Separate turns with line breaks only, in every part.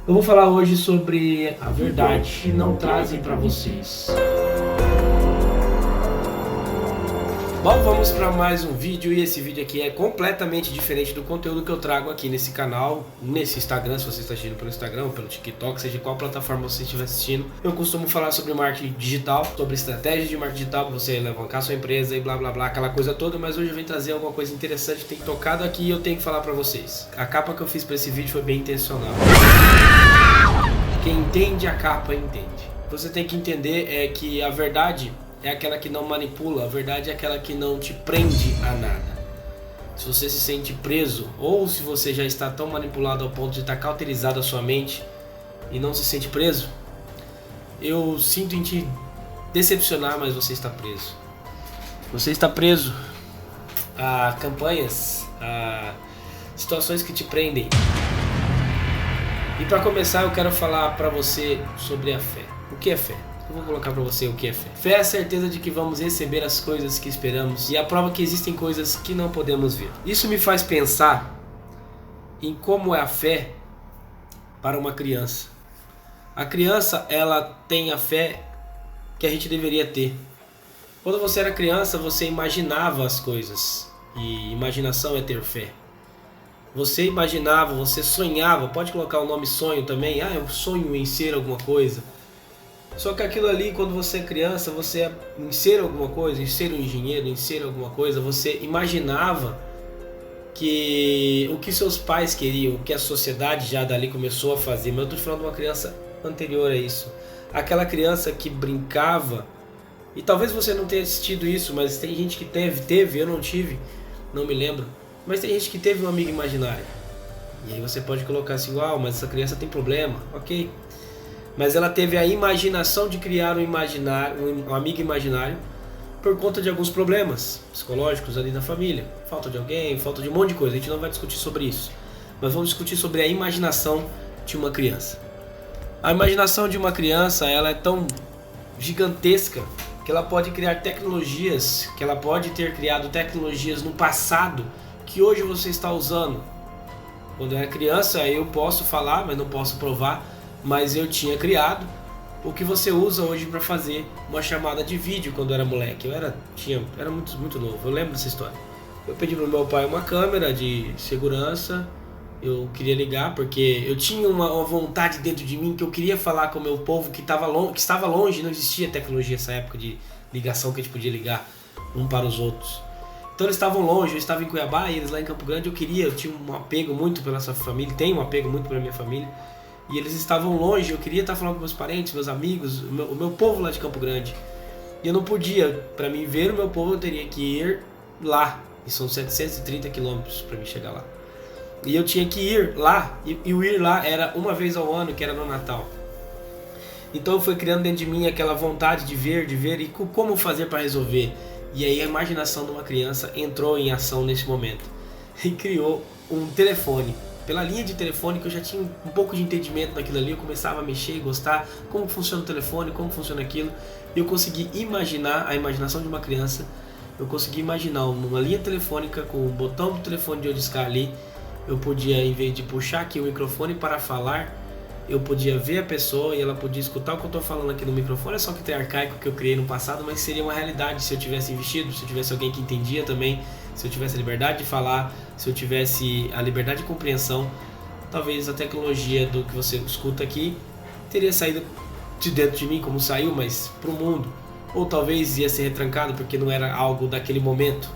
Eu vou falar hoje sobre a verdade que não trazem para vocês. Bom, vamos para mais um vídeo e esse vídeo aqui é completamente diferente do conteúdo que eu trago aqui nesse canal, nesse Instagram, se você está assistindo pelo Instagram, pelo TikTok, seja qual plataforma você estiver assistindo. Eu costumo falar sobre marketing digital, sobre estratégia de marketing digital para você alavancar sua empresa e blá blá blá, aquela coisa toda, mas hoje eu venho trazer alguma coisa interessante que tem tocado aqui e eu tenho que falar para vocês. A capa que eu fiz para esse vídeo foi bem intencional. Quem entende a capa entende. Você tem que entender é que a verdade é aquela que não manipula, a verdade é aquela que não te prende a nada. Se você se sente preso, ou se você já está tão manipulado ao ponto de estar cauterizado a sua mente e não se sente preso, eu sinto em te decepcionar, mas você está preso. Você está preso a campanhas, a situações que te prendem. E para começar eu quero falar para você sobre a fé. O que é fé? Eu vou colocar para você o que é fé. Fé é a certeza de que vamos receber as coisas que esperamos e a prova que existem coisas que não podemos ver. Isso me faz pensar em como é a fé para uma criança. A criança, ela tem a fé que a gente deveria ter. Quando você era criança, você imaginava as coisas. E imaginação é ter fé. Você imaginava, você sonhava, pode colocar o nome sonho também. Ah, eu sonho em ser alguma coisa. Só que aquilo ali, quando você é criança, você em ser alguma coisa, em ser um engenheiro, em ser alguma coisa, você imaginava que o que seus pais queriam, o que a sociedade já dali começou a fazer. Mas eu estou falando de uma criança anterior a isso. Aquela criança que brincava, e talvez você não tenha assistido isso, mas tem gente que teve, eu não tive, não me lembro. Mas tem gente que teve um amigo imaginário. E aí você pode colocar assim, uau, mas essa criança tem problema, ok. Mas ela teve a imaginação de criar um amigo imaginário por conta de alguns problemas psicológicos ali na família. Falta de alguém, falta de um monte de coisa. A gente não vai discutir sobre isso. Mas vamos discutir sobre a imaginação de uma criança. A imaginação de uma criança, ela é tão gigantesca que ela pode criar tecnologias, que ela pode ter criado tecnologias no passado que hoje você está usando. Quando eu era criança, eu posso falar, mas não posso provar. Mas eu tinha criado o que você usa hoje para fazer uma chamada de vídeo quando eu era moleque. Eu era muito novo, eu lembro dessa história. Eu pedi pro meu pai uma câmera de segurança, eu queria ligar porque eu tinha uma vontade dentro de mim que eu queria falar com o meu povo que estava longe, não existia tecnologia nessa época de ligação que a gente podia ligar um para os outros. Então eles estavam longe, eu estava em Cuiabá e eles lá em Campo Grande, eu tinha um apego muito pela essa família, tenho um apego muito pela minha família. E eles estavam longe, eu queria estar falando com meus parentes, meus amigos, o meu povo lá de Campo Grande. E eu não podia, para mim ver o meu povo eu teria que ir lá. E são 730 quilômetros para mim chegar lá. E eu tinha que ir lá, e o ir lá era uma vez ao ano, que era no Natal. Então foi criando dentro de mim aquela vontade de ver e como fazer para resolver. E aí a imaginação de uma criança entrou em ação nesse momento. E criou um telefone. Pela linha de telefone que eu já tinha um pouco de entendimento naquilo ali, eu começava a mexer e gostar como funciona o telefone, como funciona aquilo. E eu consegui imaginar, a imaginação de uma criança, eu consegui imaginar uma linha telefônica com o botão do telefone de eu discar ali. Eu podia, em vez de puxar aqui o microfone para falar, eu podia ver a pessoa e ela podia escutar o que eu estou falando aqui no microfone. É só que tem arcaico que eu criei no passado, mas seria uma realidade se eu tivesse investido, se eu tivesse alguém que entendia também, se eu tivesse a liberdade de falar, se eu tivesse a liberdade de compreensão. Talvez a tecnologia do que você escuta aqui teria saído de dentro de mim como saiu, mas para o mundo. Ou talvez ia ser retrancado porque não era algo daquele momento.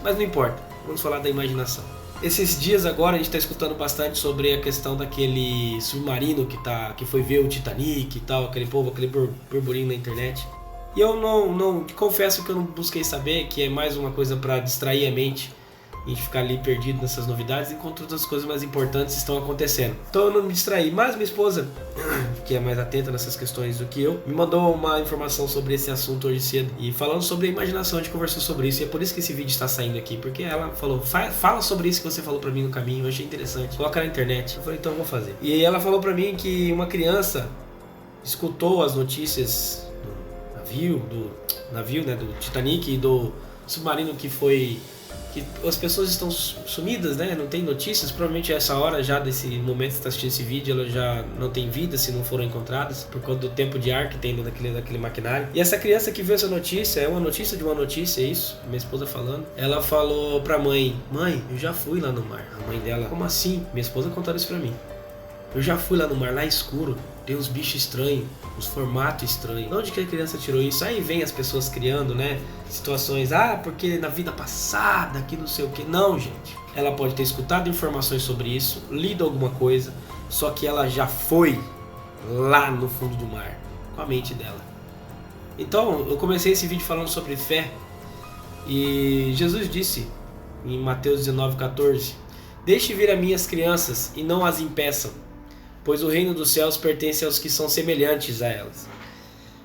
Mas não importa, vamos falar da imaginação. Esses dias agora a gente está escutando bastante sobre a questão daquele submarino que foi ver o Titanic e tal, aquele burburinho na internet. E eu não confesso que eu não busquei saber, que é mais uma coisa para distrair a mente e ficar ali perdido nessas novidades, enquanto outras coisas mais importantes estão acontecendo. Então eu não me distraí, mas minha esposa, que é mais atenta nessas questões do que eu, me mandou uma informação sobre esse assunto hoje cedo. E falando sobre a imaginação, a gente conversou sobre isso, e é por isso que esse vídeo está saindo aqui, porque ela falou, fala sobre isso que você falou pra mim no caminho, eu achei interessante, coloca na internet. Eu falei, então eu vou fazer. E ela falou pra mim que uma criança escutou as notícias do navio, né, do Titanic e do submarino que foi que as pessoas estão sumidas, né? Não tem notícias. Provavelmente essa hora já desse momento que você está assistindo esse vídeo, ela já não tem vida se não foram encontradas, por conta do tempo de ar que tem daquele maquinário. E essa criança que viu essa notícia, é uma notícia de uma notícia, é isso, minha esposa falando. Ela falou pra mãe: mãe, eu já fui lá no mar. A mãe dela: como assim? Minha esposa contou isso pra mim. Eu já fui lá no mar, lá escuro, tem uns bichos estranhos, uns formatos estranhos. De onde que a criança tirou isso? Aí vem as pessoas criando, né, situações, porque na vida passada, que não sei o que. Não, gente. Ela pode ter escutado informações sobre isso, lido alguma coisa, só que ela já foi lá no fundo do mar, com a mente dela. Então, eu comecei esse vídeo falando sobre fé, e Jesus disse, em Mateus 19,14, deixe vir a minhas crianças e não as impeçam, pois o reino dos céus pertence aos que são semelhantes a elas.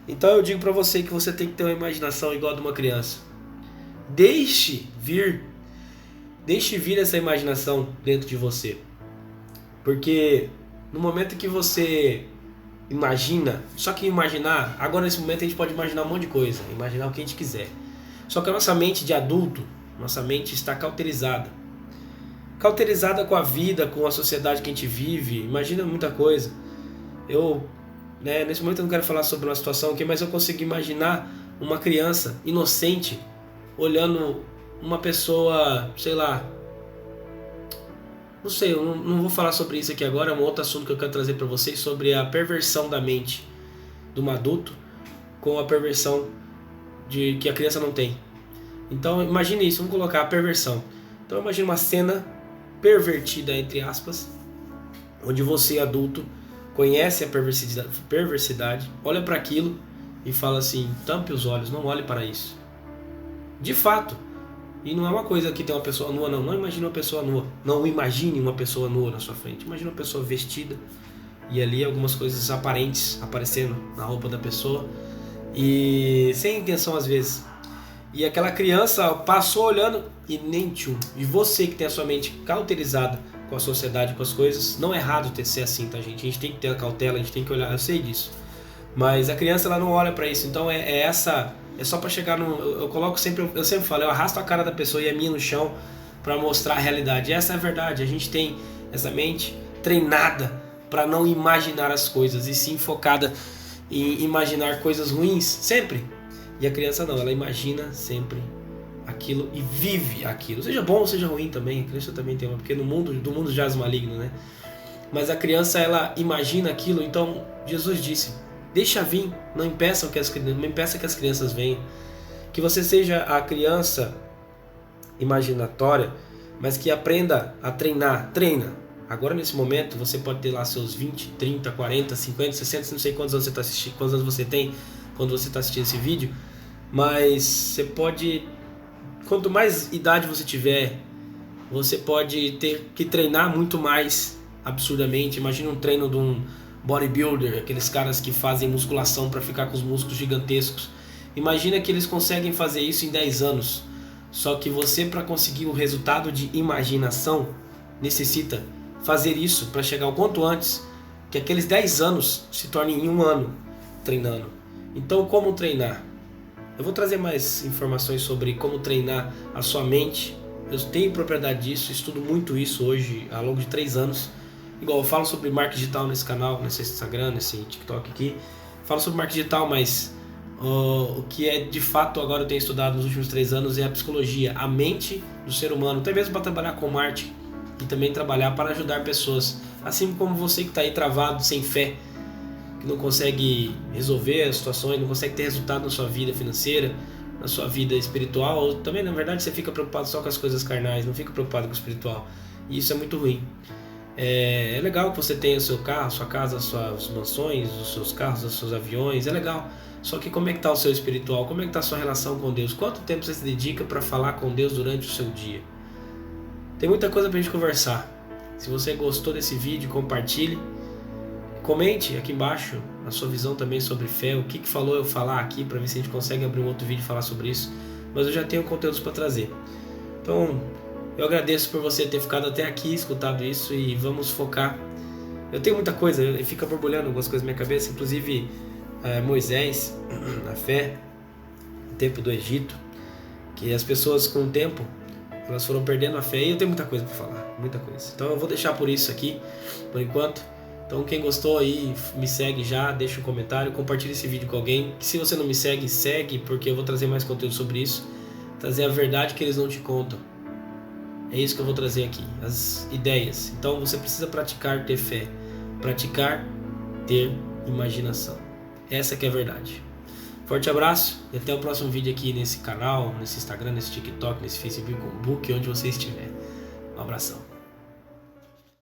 Então eu digo para você que você tem que ter uma imaginação igual a de uma criança. Deixe vir essa imaginação dentro de você. Porque no momento que você imagina, só que imaginar, agora nesse momento a gente pode imaginar um monte de coisa, imaginar o que a gente quiser. Só que a nossa mente de adulto, nossa mente está cauterizada com a vida, com a sociedade que a gente vive. Imagina muita coisa. Nesse momento eu não quero falar sobre uma situação aqui, mas eu consigo imaginar uma criança inocente olhando uma pessoa, sei lá, não sei, eu não vou falar sobre isso aqui agora, é um outro assunto que eu quero trazer para vocês, sobre a perversão da mente de um adulto com a perversão que a criança não tem. Então imagine isso, vamos colocar a perversão. Então imagine uma cena pervertida, entre aspas, onde você, adulto, conhece a perversidade, olha para aquilo e fala assim: tampe os olhos, não olhe para isso. De fato. E não é uma coisa que tem uma pessoa nua, não imagine uma pessoa nua, não imagine uma pessoa nua na sua frente, imagine uma pessoa vestida e ali algumas coisas aparentes aparecendo na roupa da pessoa e sem intenção às vezes. E aquela criança passou olhando e nem tchum. E você que tem a sua mente cauterizada com a sociedade, com as coisas, não é errado ser assim, tá, gente? A gente tem que ter a cautela, a gente tem que olhar, eu sei disso. Mas a criança, ela não olha pra isso, então é só pra chegar no... Eu sempre falo, eu arrasto a cara da pessoa e a minha no chão pra mostrar a realidade. E essa é a verdade, a gente tem essa mente treinada pra não imaginar as coisas, e sim focada em imaginar coisas ruins, sempre. E a criança não, ela imagina sempre aquilo e vive aquilo, seja bom ou seja ruim também. A criança também tem uma, porque do mundo jaz maligno, né? Mas a criança, ela imagina aquilo. Então Jesus disse: deixa vir, não impeça que as crianças venham. Que você seja a criança imaginatória, mas que aprenda a treinar. Treina. Agora nesse momento você pode ter lá seus 20, 30, 40, 50, 60, não sei quantos anos você está assistindo, quantos anos você tem quando você está assistindo esse vídeo, mas você pode, quanto mais idade você tiver, você pode ter que treinar muito mais absurdamente. Imagina um treino de um bodybuilder, aqueles caras que fazem musculação para ficar com os músculos gigantescos. Imagina que eles conseguem fazer isso em 10 anos. Só que você, para conseguir o resultado de imaginação, necessita fazer isso para chegar o quanto antes, que aqueles 10 anos se tornem em 1 ano treinando. Então, como treinar? Eu vou trazer mais informações sobre como treinar a sua mente. Eu tenho propriedade disso, estudo muito isso hoje, ao longo de 3 anos. Igual eu falo sobre marketing digital nesse canal, nesse Instagram, nesse TikTok aqui. Falo sobre marketing digital, mas o que é de fato agora eu tenho estudado nos últimos 3 anos é a psicologia, a mente do ser humano, até mesmo para trabalhar com marketing e também trabalhar para ajudar pessoas. Assim como você que está aí travado, sem fé, que não consegue resolver as situações, não consegue ter resultado na sua vida financeira, na sua vida espiritual, ou também na verdade você fica preocupado só com as coisas carnais, não fica preocupado com o espiritual, e isso é muito ruim. É legal que você tenha o seu carro, a sua casa, as suas mansões, os seus carros, os seus aviões, é legal, só que como é que está o seu espiritual, como é que está a sua relação com Deus, quanto tempo você se dedica para falar com Deus durante o seu dia? Tem muita coisa pra gente conversar. Se você gostou desse vídeo, compartilhe. Comente aqui embaixo a sua visão também sobre fé, o que falou eu falar aqui, para ver se a gente consegue abrir um outro vídeo e falar sobre isso. Mas eu já tenho conteúdos para trazer. Então, eu agradeço por você ter ficado até aqui, escutado isso, e vamos focar. Eu tenho muita coisa, fica borbulhando algumas coisas na minha cabeça, inclusive Moisés, a fé, o tempo do Egito, que as pessoas com o tempo Elas foram perdendo a fé e eu tenho muita coisa para falar, muita coisa. Então eu vou deixar por isso aqui, por enquanto. Então quem gostou aí, me segue já, deixa um comentário, compartilha esse vídeo com alguém. Se você não me segue, segue, porque eu vou trazer mais conteúdo sobre isso. Trazer a verdade que eles não te contam. É isso que eu vou trazer aqui, as ideias. Então você precisa praticar ter fé, praticar ter imaginação. Essa que é a verdade. Forte abraço e até o próximo vídeo aqui nesse canal, nesse Instagram, nesse TikTok, nesse Facebook, onde você estiver. Um abração.